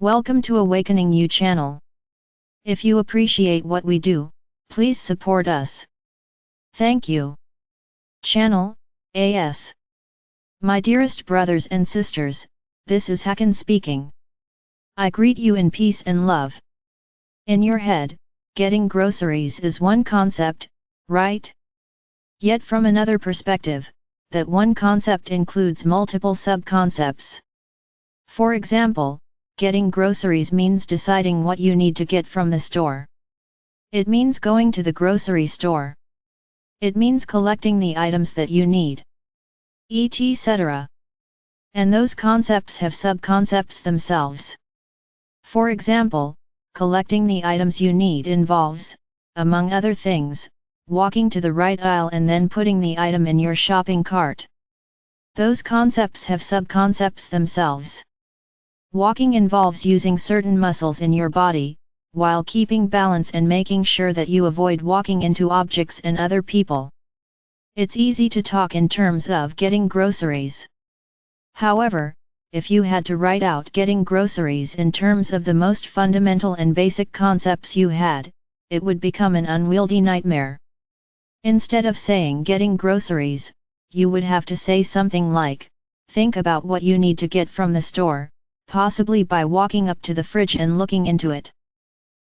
Welcome to Awakening You channel. If you appreciate what we do, please support us. Thank you. Channel, AS. My dearest brothers and sisters, this is Hakann speaking. I greet you in peace and love. In your head, getting groceries is one concept, right? Yet from another perspective, that one concept includes multiple sub-concepts. For example, getting groceries means deciding what you need to get from the store. It means going to the grocery store. It means collecting the items that you need, etc. And those concepts have sub-concepts themselves. For example, collecting the items you need involves, among other things, walking to the right aisle and then putting the item in your shopping cart. Those concepts have sub-concepts themselves. Walking involves using certain muscles in your body, while keeping balance and making sure that you avoid walking into objects and other people. It's easy to talk in terms of getting groceries. However, if you had to write out getting groceries in terms of the most fundamental and basic concepts you had, it would become an unwieldy nightmare. Instead of saying getting groceries, you would have to say something like, think about what you need to get from the store, possibly by walking up to the fridge and looking into it.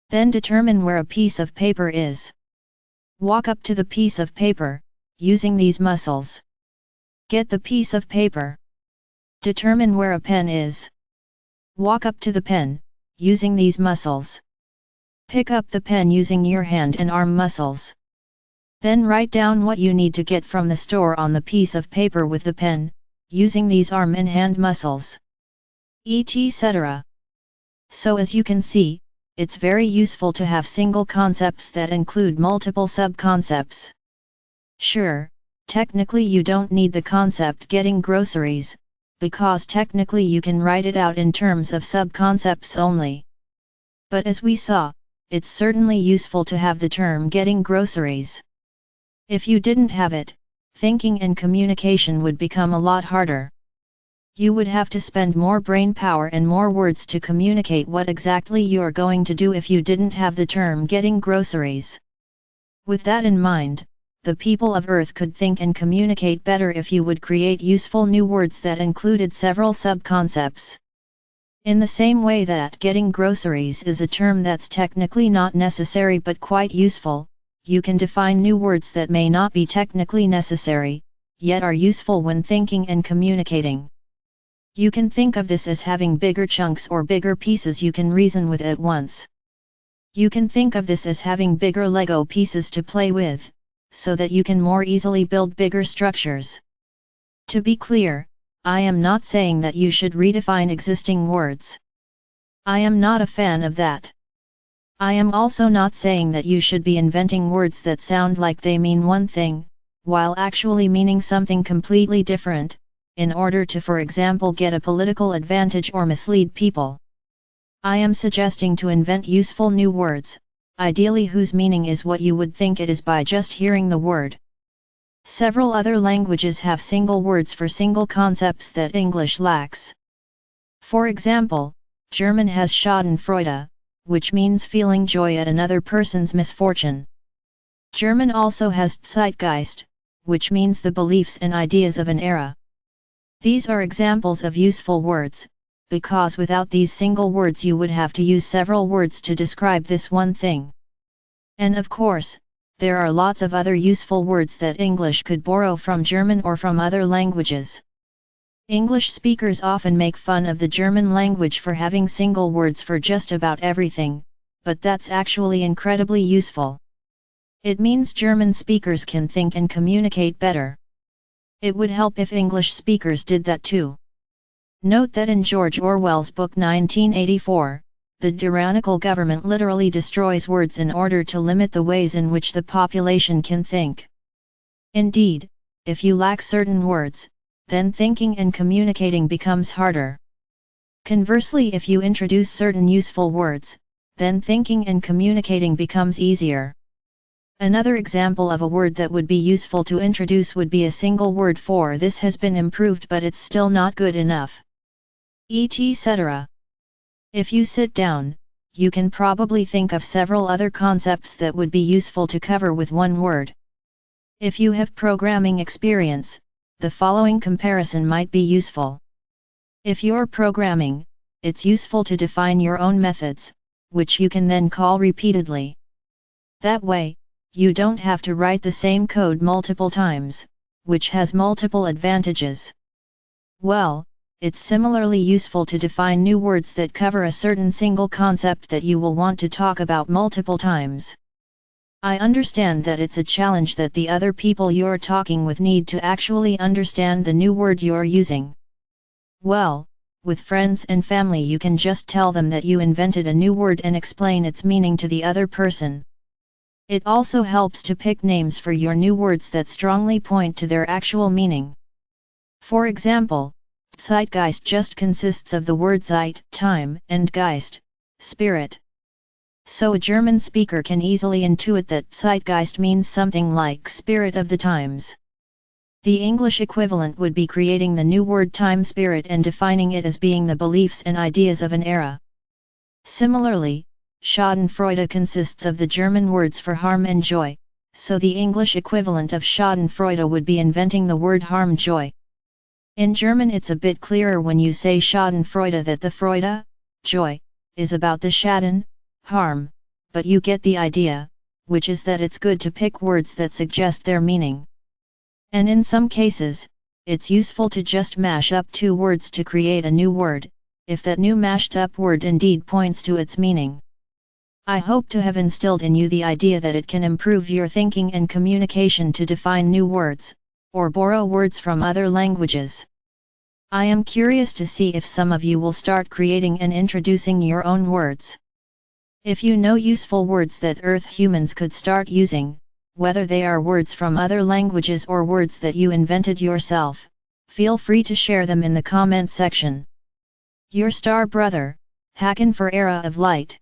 Then determine where a piece of paper is. Walk up to the piece of paper, using these muscles. Get the piece of paper. Determine where a pen is. Walk up to the pen, using these muscles. Pick up the pen using your hand and arm muscles. Then write down what you need to get from the store on the piece of paper with the pen, using these arm and hand muscles, etc. So as you can see, it's very useful to have single concepts that include multiple sub-concepts. Sure, technically you don't need the concept getting groceries, because technically you can write it out in terms of sub-concepts only. But as we saw, it's certainly useful to have the term getting groceries. If you didn't have it, thinking and communication would become a lot harder. You would have to spend more brain power and more words to communicate what exactly you're going to do if you didn't have the term getting groceries. With that in mind, the people of Earth could think and communicate better if you would create useful new words that included several sub-concepts. In the same way that getting groceries is a term that's technically not necessary but quite useful, you can define new words that may not be technically necessary, yet are useful when thinking and communicating. You can think of this as having bigger chunks or bigger pieces you can reason with at once. You can think of this as having bigger Lego pieces to play with, so that you can more easily build bigger structures. To be clear, I am not saying that you should redefine existing words. I am not a fan of that. I am also not saying that you should be inventing words that sound like they mean one thing, while actually meaning something completely different, in order to, for example, get a political advantage or mislead people. I am suggesting to invent useful new words, ideally whose meaning is what you would think it is by just hearing the word. Several other languages have single words for single concepts that English lacks. For example, German has Schadenfreude, which means feeling joy at another person's misfortune. German also has Zeitgeist, which means the beliefs and ideas of an era. These are examples of useful words, because without these single words you would have to use several words to describe this one thing. And of course, there are lots of other useful words that English could borrow from German or from other languages. English speakers often make fun of the German language for having single words for just about everything, but that's actually incredibly useful. It means German speakers can think and communicate better. It would help if English speakers did that too. Note that in George Orwell's book 1984, the tyrannical government literally destroys words in order to limit the ways in which the population can think. Indeed, if you lack certain words, then thinking and communicating becomes harder. Conversely, if you introduce certain useful words, then thinking and communicating becomes easier. Another example of a word that would be useful to introduce would be a single word for this has been improved but it's still not good enough, etc. If you sit down, you can probably think of several other concepts that would be useful to cover with one word. If you have programming experience, the following comparison might be useful. If you're programming, it's useful to define your own methods, which you can then call repeatedly. That way, you don't have to write the same code multiple times, which has multiple advantages. Well, it's similarly useful to define new words that cover a certain single concept that you will want to talk about multiple times. I understand that it's a challenge that the other people you're talking with need to actually understand the new word you're using. Well, with friends and family you can just tell them that you invented a new word and explain its meaning to the other person. It also helps to pick names for your new words that strongly point to their actual meaning. For example, Zeitgeist just consists of the word Zeit, time, and Geist, spirit. So a German speaker can easily intuit that Zeitgeist means something like spirit of the times. The English equivalent would be creating the new word time spirit and defining it as being the beliefs and ideas of an era. Similarly, Schadenfreude consists of the German words for harm and joy, so the English equivalent of Schadenfreude would be inventing the word harm joy. In German it's a bit clearer when you say Schadenfreude that the Freude, joy, is about the Schaden, harm, but you get the idea, which is that it's good to pick words that suggest their meaning. And in some cases, it's useful to just mash up two words to create a new word, if that new mashed up word indeed points to its meaning. I hope to have instilled in you the idea that it can improve your thinking and communication to define new words, or borrow words from other languages. I am curious to see if some of you will start creating and introducing your own words. If you know useful words that Earth humans could start using, whether they are words from other languages or words that you invented yourself, feel free to share them in the comment section. Your star brother, Hakann for Era of Light.